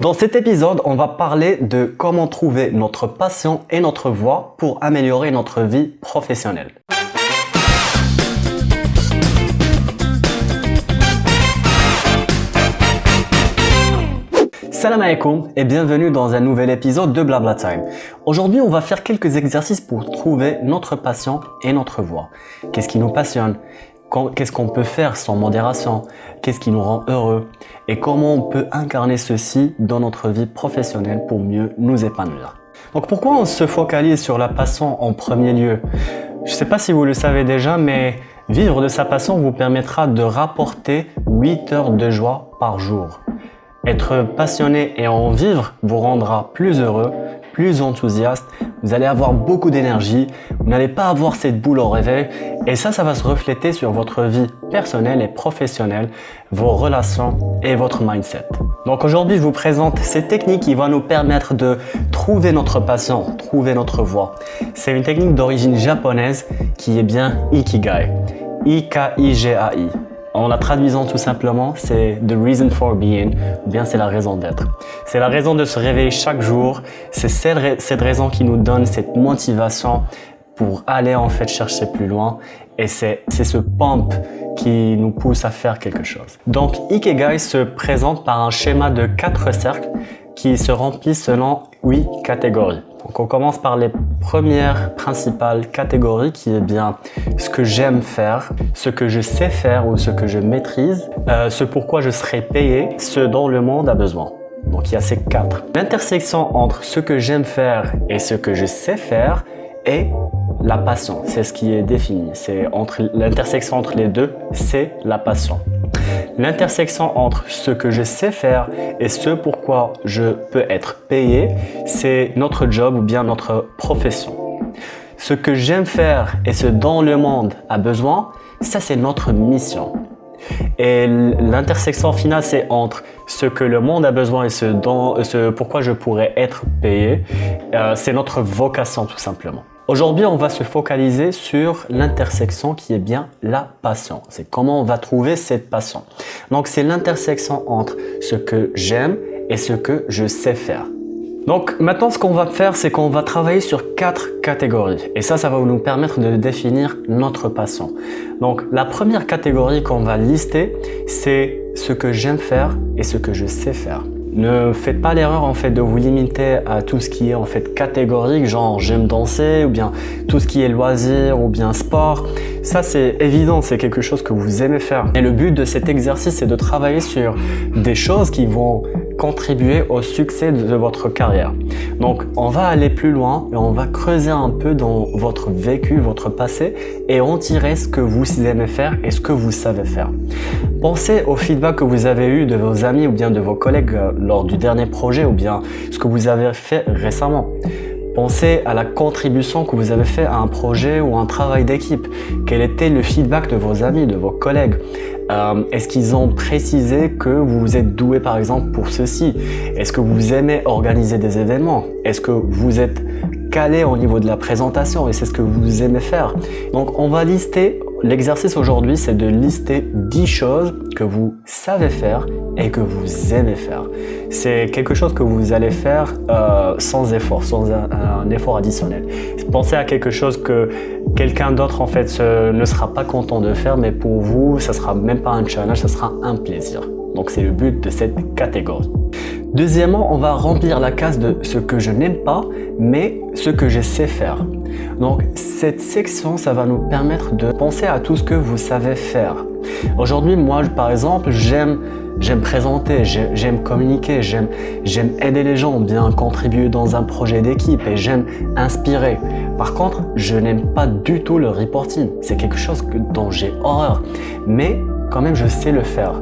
Dans cet épisode, on va parler de comment trouver notre passion et notre voie pour améliorer notre vie professionnelle. Salam alaikum et bienvenue dans un nouvel épisode de Blabla Time. Aujourd'hui, on va faire quelques exercices pour trouver notre passion et notre voie. Qu'est-ce qui nous passionne? Qu'est-ce qu'on peut faire sans modération? Qu'est-ce qui nous rend heureux? Et comment on peut incarner ceci dans notre vie professionnelle pour mieux nous épanouir? Donc pourquoi on se focalise sur la passion en premier lieu? Je ne sais pas si vous le savez déjà, mais vivre de sa passion vous permettra de rapporter 8 heures de joie par jour. Être passionné et en vivre vous rendra plus heureux, plus enthousiaste, vous allez avoir beaucoup d'énergie, vous n'allez pas avoir cette boule au réveil et ça va se refléter sur votre vie personnelle et professionnelle, vos relations et votre mindset. Donc aujourd'hui, je vous présente cette technique qui va nous permettre de trouver notre passion, trouver notre voie. C'est une technique d'origine japonaise qui est bien Ikigai. I-K-I-G-A-I. En la traduisant tout simplement, c'est the reason for being, ou bien c'est la raison d'être. C'est la raison de se réveiller chaque jour, c'est cette raison qui nous donne cette motivation pour aller en fait chercher plus loin et c'est ce pump qui nous pousse à faire quelque chose. Donc Ikigai se présente par un schéma de 4 cercles qui se remplissent selon 8 catégories. Donc on commence par les premières principales catégories qui est bien ce que j'aime faire, ce que je sais faire ou ce que je maîtrise, ce pourquoi je serai payé, ce dont le monde a besoin. Donc il y a ces 4. L'intersection entre ce que j'aime faire et ce que je sais faire est la passion. C'est ce qui est défini. C'est l'intersection entre les deux, c'est la passion. L'intersection entre ce que je sais faire et ce pourquoi je peux être payé, c'est notre job ou bien notre profession. Ce que j'aime faire et ce dont le monde a besoin, ça c'est notre mission. Et l'intersection finale, c'est entre ce que le monde a besoin et ce pourquoi je pourrais être payé. C'est notre vocation tout simplement. Aujourd'hui, on va se focaliser sur l'intersection qui est bien la passion. C'est comment on va trouver cette passion. Donc, c'est l'intersection entre ce que j'aime et ce que je sais faire. Donc, maintenant, ce qu'on va faire, c'est qu'on va travailler sur 4 catégories. Et ça va nous permettre de définir notre passion. Donc, la première catégorie qu'on va lister, c'est ce que j'aime faire et ce que je sais faire. Ne faites pas l'erreur en fait de vous limiter à tout ce qui est en fait catégorique, genre j'aime danser ou bien tout ce qui est loisir ou bien sport. Ça c'est évident, c'est quelque chose que vous aimez faire. Et le but de cet exercice c'est de travailler sur des choses qui vont contribuer au succès de votre carrière. Donc on va aller plus loin et on va creuser un peu dans votre vécu, votre passé et en tirer ce que vous aimez faire et ce que vous savez faire. Pensez au feedback que vous avez eu de vos amis ou bien de vos collègues lors du dernier projet ou bien ce que vous avez fait récemment. Pensez à la contribution que vous avez fait à un projet ou un travail d'équipe. Quel était le feedback de vos amis, de vos collègues? Est-ce qu'ils ont précisé que vous êtes doué par exemple pour ceci? Est-ce que vous aimez organiser des événements? Est-ce que vous êtes calé au niveau de la présentation et c'est ce que vous aimez faire? Donc on va lister, l'exercice aujourd'hui c'est de lister 10 choses que vous savez faire et que vous aimez faire. C'est quelque chose que vous allez faire sans effort, sans un effort additionnel. Pensez à quelque chose que quelqu'un d'autre en fait ne sera pas content de faire, mais pour vous, ça sera même pas un challenge, ça sera un plaisir. Donc c'est le but de cette catégorie. Deuxièmement, on va remplir la case de ce que je n'aime pas, mais ce que je sais faire. Donc cette section, ça va nous permettre de penser à tout ce que vous savez faire. Aujourd'hui, moi par exemple, j'aime présenter, j'aime communiquer, j'aime aider les gens, bien contribuer dans un projet d'équipe et j'aime inspirer. Par contre, je n'aime pas du tout le reporting. C'est quelque chose dont j'ai horreur. Mais quand même, je sais le faire.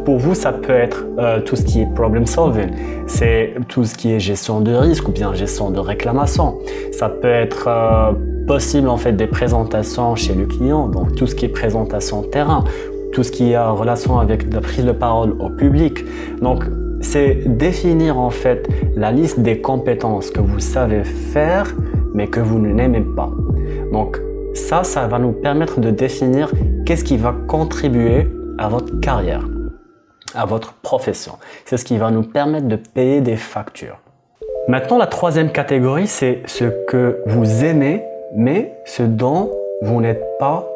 Pour vous, ça peut être tout ce qui est problem solving. C'est tout ce qui est gestion de risque ou bien gestion de réclamation. Ça peut être possible en fait des présentations chez le client, donc tout ce qui est présentation terrain, tout ce qui est en relation avec la prise de parole au public. Donc, c'est définir en fait la liste des compétences que vous savez faire, mais que vous n'aimez pas. Donc, ça va nous permettre de définir qu'est-ce qui va contribuer à votre carrière. à votre profession. C'est ce qui va nous permettre de payer des factures. Maintenant, la troisième catégorie, c'est ce que vous aimez, mais ce dont vous n'êtes pas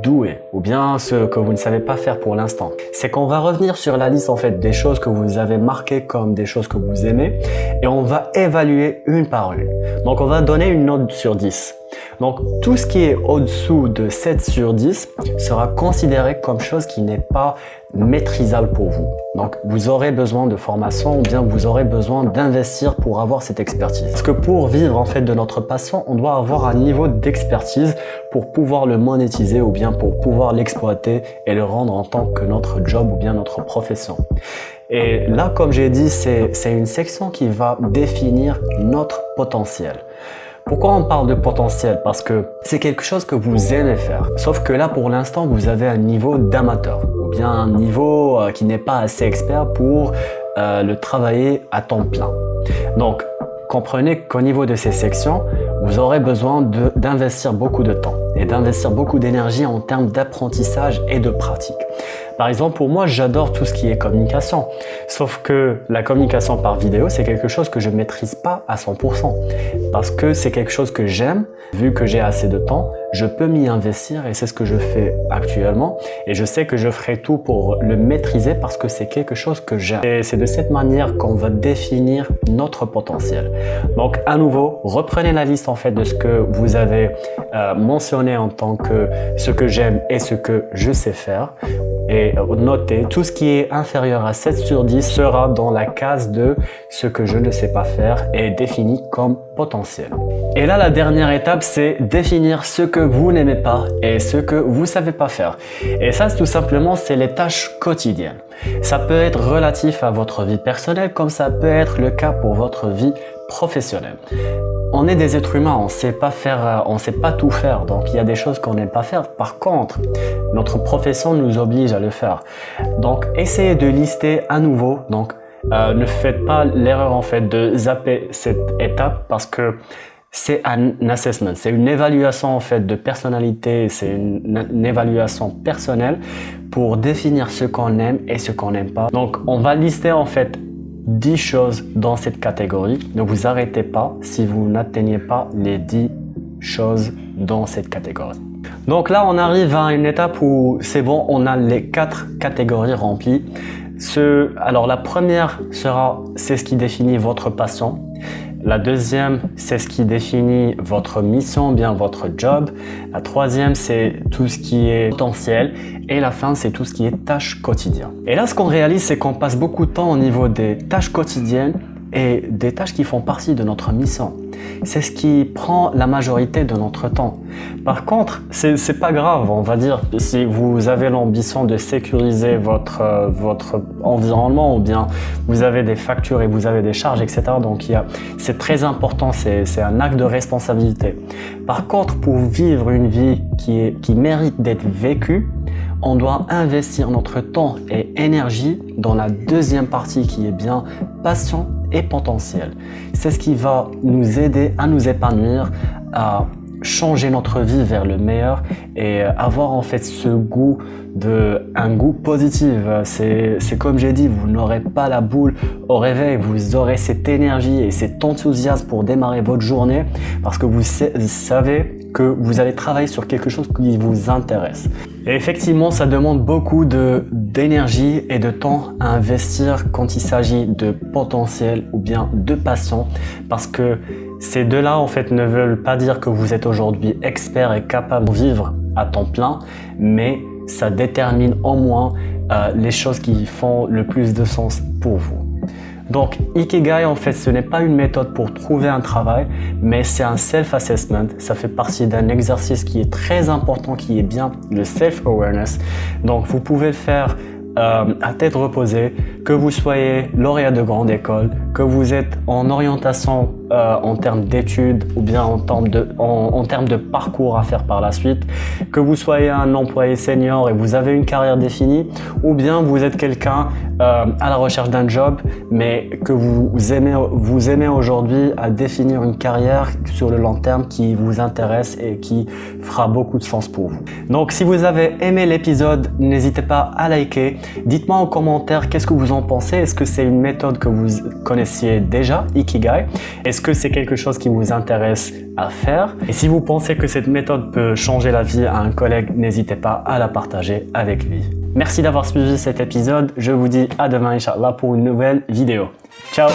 doué, ou bien ce que vous ne savez pas faire pour l'instant. C'est qu'on va revenir sur la liste en fait des choses que vous avez marquées comme des choses que vous aimez et on va évaluer une par une. Donc on va donner une note sur 10. Donc tout ce qui est au-dessous de 7 sur 10 sera considéré comme chose qui n'est pas maîtrisable pour vous. Donc vous aurez besoin de formation ou bien vous aurez besoin d'investir pour avoir cette expertise. Parce que pour vivre en fait de notre passion, on doit avoir un niveau d'expertise pour pouvoir le monétiser ou bien pour pouvoir l'exploiter et le rendre en tant que notre job ou bien notre profession. Et là, comme j'ai dit, c'est une section qui va définir notre potentiel. Pourquoi on parle de potentiel? Parce que c'est quelque chose que vous aimez faire. Sauf que là, pour l'instant, vous avez un niveau d'amateur ou bien un niveau qui n'est pas assez expert pour le travailler à temps plein. Donc, comprenez qu'au niveau de ces sections, vous aurez besoin d'investir beaucoup de temps et d'investir beaucoup d'énergie en termes d'apprentissage et de pratique. Par exemple, pour moi, j'adore tout ce qui est communication. Sauf que la communication par vidéo, c'est quelque chose que je ne maîtrise pas à 100%. Parce que c'est quelque chose que j'aime, vu que j'ai assez de temps, je peux m'y investir et c'est ce que je fais actuellement. Et je sais que je ferai tout pour le maîtriser parce que c'est quelque chose que j'aime. Et c'est de cette manière qu'on va définir notre potentiel. Donc, à nouveau, reprenez la liste en fait de ce que vous avez mentionné en tant que ce que j'aime et ce que je sais faire. Et notez, tout ce qui est inférieur à 7 sur 10 sera dans la case de ce que je ne sais pas faire et défini comme potentiel. Et là, la dernière étape, c'est définir ce que vous n'aimez pas et ce que vous savez pas faire. Et ça, tout simplement, c'est les tâches quotidiennes. Ça peut être relatif à votre vie personnelle comme ça peut être le cas pour votre vie professionnelle. On est des êtres humains, on sait pas tout faire, donc il y a des choses qu'on n'aime pas faire. Par contre, notre profession nous oblige à le faire. Donc, essayez de lister à nouveau. Donc, ne faites pas l'erreur en fait de zapper cette étape parce que c'est un assessment, c'est une évaluation en fait de personnalité, c'est une évaluation personnelle pour définir ce qu'on aime et ce qu'on n'aime pas. Donc, on va lister en fait 10 choses dans cette catégorie. Ne vous arrêtez pas si vous n'atteignez pas les 10 choses dans cette catégorie. Donc là, on arrive à une étape où c'est bon, on a les 4 catégories remplies. Alors la première sera, c'est ce qui définit votre passion. La deuxième, c'est ce qui définit votre mission, bien votre job. La troisième, c'est tout ce qui est potentiel. Et la fin, c'est tout ce qui est tâches quotidiennes. Et là, ce qu'on réalise, c'est qu'on passe beaucoup de temps au niveau des tâches quotidiennes et des tâches qui font partie de notre mission. C'est ce qui prend la majorité de notre temps. Par contre, c'est pas grave, on va dire, si vous avez l'ambition de sécuriser votre environnement ou bien vous avez des factures et vous avez des charges, etc. Donc, c'est très important, c'est un acte de responsabilité. Par contre, pour vivre une vie qui mérite d'être vécue, on doit investir notre temps et énergie dans la deuxième partie qui est bien passion et potentiel. C'est ce qui va nous aider à nous épanouir, à changer notre vie vers le meilleur et avoir en fait un goût positif. C'est comme j'ai dit, vous n'aurez pas la boule au réveil, vous aurez cette énergie et cet enthousiasme pour démarrer votre journée parce que vous savez que vous allez travailler sur quelque chose qui vous intéresse. Et effectivement, ça demande beaucoup d'énergie et de temps à investir quand il s'agit de potentiel ou bien de passion parce que ces deux-là en fait ne veulent pas dire que vous êtes aujourd'hui expert et capable de vivre à temps plein, mais ça détermine au moins les choses qui font le plus de sens pour vous. Donc, Ikigai, en fait, ce n'est pas une méthode pour trouver un travail, mais c'est un self-assessment. Ça fait partie d'un exercice qui est très important, qui est bien le self-awareness. Donc, vous pouvez le faire à tête reposée, que vous soyez lauréat de grande école, que vous êtes en orientation en termes d'études ou bien en termes de parcours à faire par la suite, que vous soyez un employé senior et vous avez une carrière définie, ou bien vous êtes quelqu'un à la recherche d'un job mais que vous aimez aujourd'hui à définir une carrière sur le long terme qui vous intéresse et qui fera beaucoup de sens pour vous. Donc si vous avez aimé l'épisode, n'hésitez pas à liker. Dites-moi en commentaire qu'est-ce que vous en pensez. Est-ce que c'est une méthode que vous connaissiez déjà, Ikigai? Est-ce que c'est quelque chose qui vous intéresse à faire? Et si vous pensez que cette méthode peut changer la vie à un collègue, n'hésitez pas à la partager avec lui. Merci d'avoir suivi cet épisode. Je vous dis à demain, Inch'Allah, pour une nouvelle vidéo. Ciao!